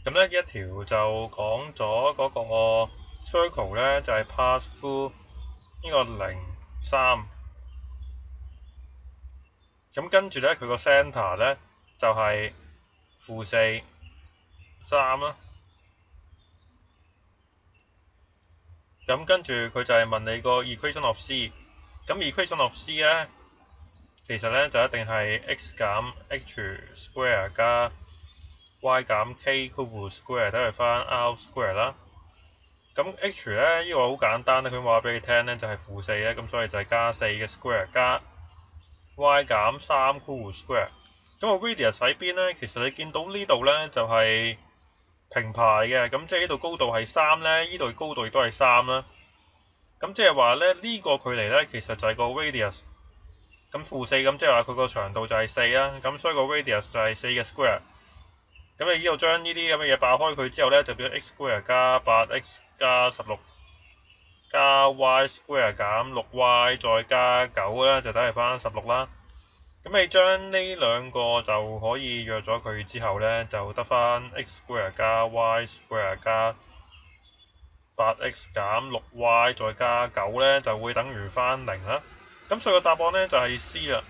咁咧一條就講咗嗰個 circle 咧就係 pass through 呢個0、3。咁跟住咧佢個 centre 咧就係-4、3啦。咁跟住佢就係問你個 equation of c。咁 equation of c 咧其實咧就一定係 x 減 h square 加 y 減 k cube square 等於翻 r square 啦。咁 h 咧呢個好簡單咧，佢話俾你聽咧就係-4咧，咁所以就係加4嘅 square 加 y 減3 cube square。咁個 radius 喺邊咧？其實你見到呢度咧就係平排嘅，咁即係呢度高度係3咧，呢度高度亦都係3啦。咁即係話咧呢個距離咧其實就係個 radius。咁-4咁即係話佢個長度就係4啦，咁所以個 radius 就係4嘅 square。咁你呢度將呢啲咁嘅嘢爆開佢之後咧，就變咗 x square 加 8x 加16加 y square 減6y 再加9咧，就等於翻16啦。咁你將呢兩個就可以約咗佢之後咧，就得翻 x square 加 y square 加 8x 減6y 再加9咧，就會等於翻0啦。咁所以個答案咧就係 C 啦。